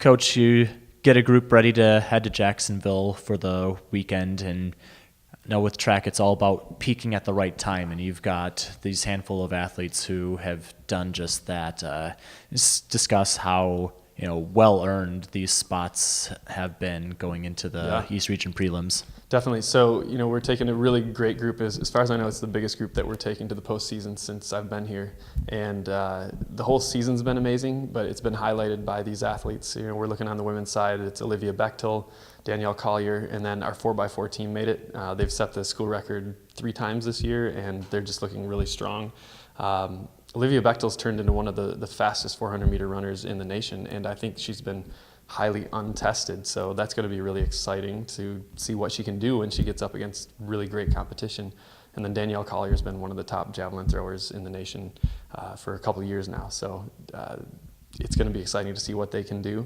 Coach, you get a group ready to head to Jacksonville for the weekend, and I know with track it's all about peaking at the right time, and you've got these handful of athletes who have done just that. Just discuss how well earned these spots have been going into the East Region prelims. Definitely. So, we're taking a really great group. As far as I know, it's the biggest group that we're taking to the postseason since I've been here. And the whole season's been amazing, but it's been highlighted by these athletes. We're looking on the women's side. It's Olivia Bechtel, Danielle Collier, and then our 4x4 team made it. They've set the school record 3 times this year, and they're just looking really strong. Olivia Bechtel's turned into one of the fastest 400-meter runners in the nation, and I think she's been highly untested, so that's going to be really exciting to see what she can do when she gets up against really great competition. And then Danielle Collier's been one of the top javelin throwers in the nation for a couple of years now, so it's going to be exciting to see what they can do.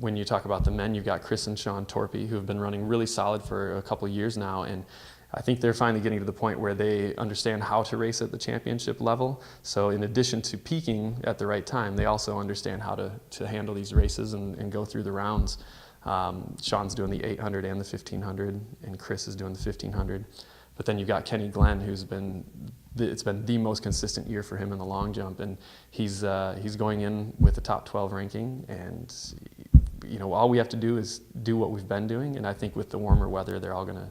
When you talk about the men, you've got Chris and Sean Torpy, who have been running really solid for a couple of years now, and I think they're finally getting to the point where they understand how to race at the championship level. So in addition to peaking at the right time, they also understand how to handle these races and go through the rounds. Sean's doing the 800 and the 1500, and Chris is doing the 1500. But then you've got Kenny Glenn, it's been the most consistent year for him in the long jump, and he's going in with a top 12 ranking, and all we have to do is do what we've been doing, and I think with the warmer weather, they're all going to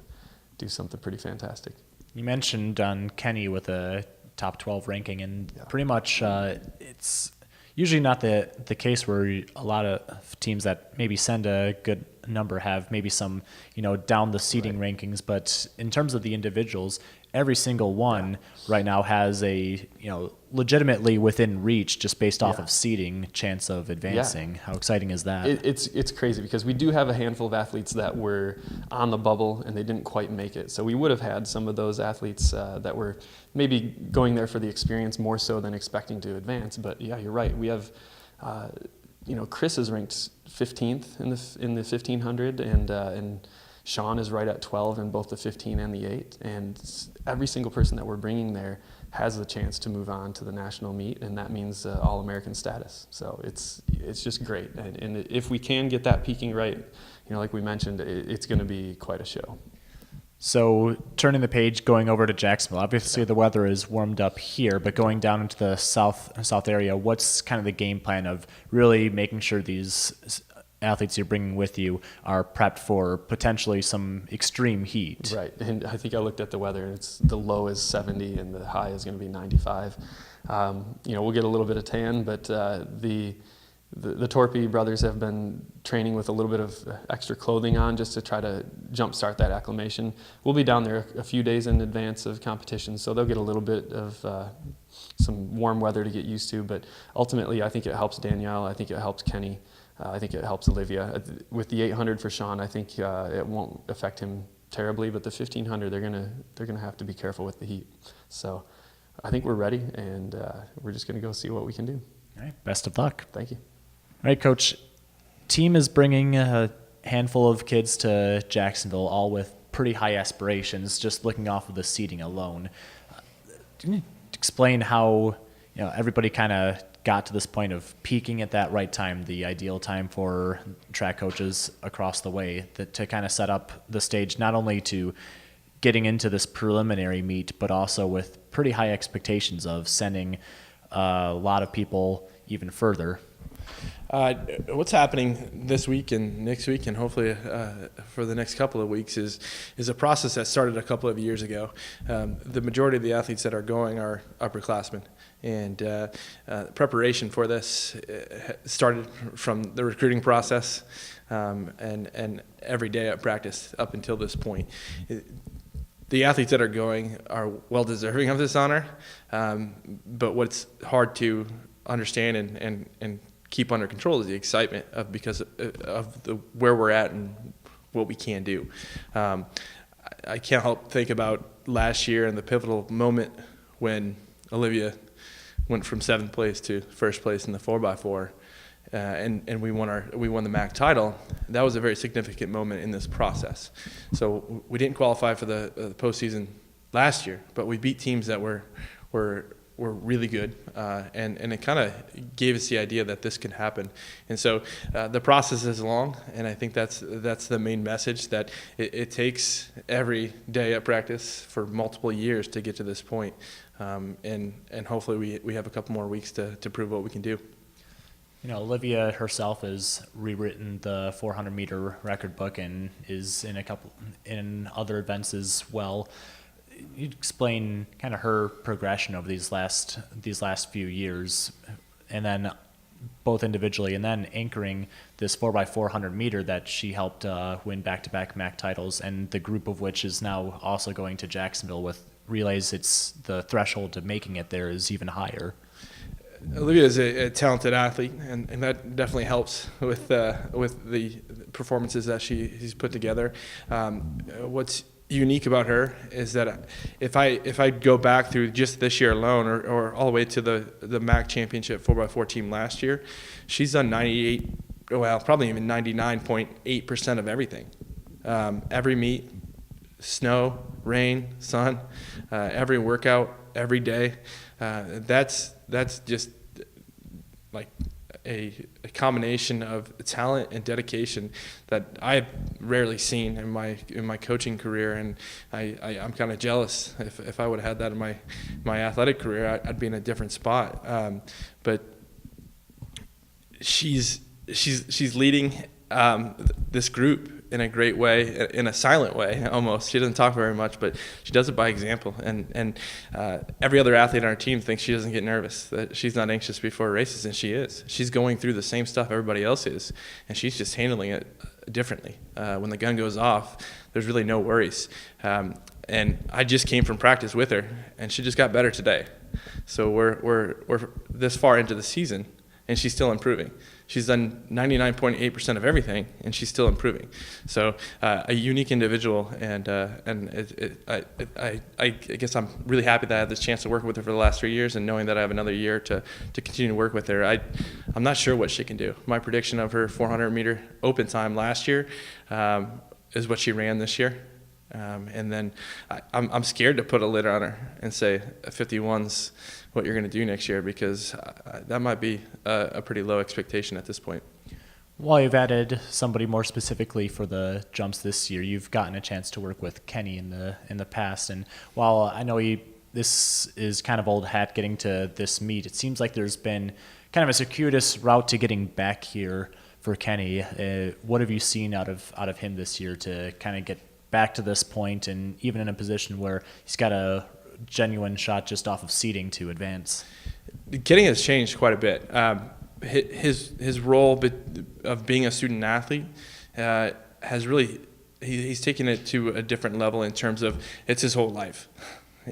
do something pretty fantastic. You mentioned on Kenny with a top 12 ranking, and pretty much it's usually not the case where a lot of teams that maybe send a good number have maybe some down the seeding rankings, but in terms of the individuals, every single one right now has a legitimately within reach just based off of seeding chance of advancing. How exciting is that? It's crazy because we do have a handful of athletes that were on the bubble and they didn't quite make it. So we would have had some of those athletes that were maybe going there for the experience more so than expecting to advance. But yeah, you're right. We have Chris is ranked 15th in the 1500, and Sean is right at 12 in both the 15 and the 8, and every single person that we're bringing there has the chance to move on to the national meet, and that means All-American status. So it's just great, and if we can get that peaking right, like we mentioned, it's going to be quite a show. So turning the page, going over to Jacksonville, obviously the weather is warmed up here, but going down into the south area, what's kind of the game plan of really making sure these athletes you're bringing with you are prepped for potentially some extreme heat? Right, and I think I looked at the weather, and the low is 70 and the high is going to be 95. We'll get a little bit of tan, but the Torpy brothers have been training with a little bit of extra clothing on just to try to jumpstart that acclimation. We'll be down there a few days in advance of competition, so they'll get a little bit of some warm weather to get used to, but ultimately I think it helps Danielle, I think it helps Kenny, I think it helps Olivia. With the 800 for Sean, I think it won't affect him terribly, but the 1500, they're gonna have to be careful with the heat. So I think we're ready, and we're just gonna go see what we can do. All right, best of luck. Thank you. All right, Coach. Team is bringing a handful of kids to Jacksonville, all with pretty high aspirations. Just looking off of the seating alone, can you explain how everybody kind of got to this point of peaking at that right time, the ideal time for track coaches across the way, to kind of set up the stage not only to getting into this preliminary meet, but also with pretty high expectations of sending a lot of people even further? What's happening this week and next week, and hopefully for the next couple of weeks, is a process that started a couple of years ago. The majority of the athletes that are going are upperclassmen, and preparation for this started from the recruiting process and every day at practice up until this point. The athletes that are going are well deserving of this honor, but what's hard to understand and keep under control is the excitement because of where we're at and what we can do. I can't help think about last year and the pivotal moment when Olivia went from 7th place to 1st place in the 4x4, and we won the MAC title. That was a very significant moment in this process. So we didn't qualify for the postseason last year, but we beat teams that were were really good, and it kind of gave us the idea that this can happen. And so the process is long, and I think that's the main message, that it takes every day at practice for multiple years to get to this point, and hopefully we have a couple more weeks to prove what we can do. You know, Olivia herself has rewritten the 400-meter record book and is in other events as well. You'd explain kind of her progression over these last few years, and then both individually, and then anchoring this 4x400 meter that she helped win back-to-back MAC titles, and the group of which is now also going to Jacksonville with relays. It's the threshold to making it there is even higher. Olivia is a talented athlete, and that definitely helps with the performances that she's put together. What's unique about her is that if I go back through just this year alone, or all the way to the MAC championship 4x4 team last year, she's done probably even 99.8% of everything. Every meet, snow, rain, sun, every workout, every day. That's just like a combination of talent and dedication that I've rarely seen in my coaching career, and I'm kind of jealous. If I would have had that in my athletic career, I'd be in a different spot. But she's leading this group in a great way, in a silent way almost. She doesn't talk very much, but she does it by example. And every other athlete on our team thinks she doesn't get nervous, that she's not anxious before races, and she is. She's going through the same stuff everybody else is, and she's just handling it differently. When the gun goes off, there's really no worries. And I just came from practice with her, and she just got better today. So we're this far into the season, and she's still improving. She's done 99.8% of everything, and she's still improving. So a unique individual, and I guess I'm really happy that I had this chance to work with her for the last 3 years, and knowing that I have another year to continue to work with her. I'm not sure what she can do. My prediction of her 400-meter open time last year is what she ran this year. And then I'm scared to put a lid on her and say 51's what you're going to do next year, because that might be a pretty low expectation at this point. While you've added somebody more specifically for the jumps this year, you've gotten a chance to work with Kenny in the past. And while I know this is kind of old hat getting to this meet, it seems like there's been kind of a circuitous route to getting back here for Kenny. What have you seen out of him this year to kind of get back to this point, and even in a position where he's got a genuine shot just off of seeding to advance? Kenny has changed quite a bit. His role of being a student athlete has really, he's taken it to a different level in terms of it's his whole life.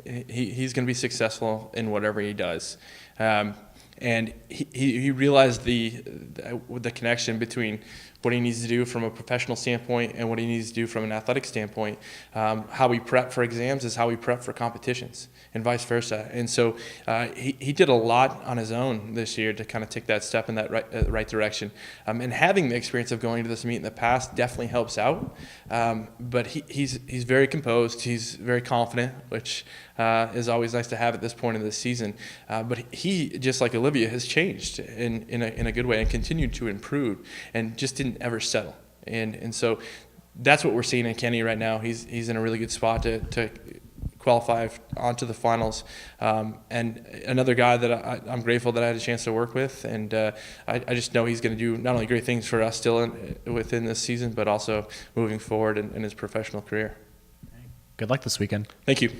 He's going to be successful in whatever he does. And he realized the connection between what he needs to do from a professional standpoint and what he needs to do from an athletic standpoint. How we prep for exams is how we prep for competitions, and vice versa. And so he did a lot on his own this year to kind of take that step in that right direction. And having the experience of going to this meet in the past definitely helps out. But he's very composed. He's very confident, which is always nice to have at this point in the season. But he, just like Olivia, has changed in a good way and continued to improve, and just didn't ever settle. And so that's what we're seeing in Kenny right now. He's in a really good spot to qualify onto the finals. And another guy that I'm grateful that I had a chance to work with, and I just know he's going to do not only great things for us still within this season, but also moving forward in his professional career. Good luck this weekend. Thank you.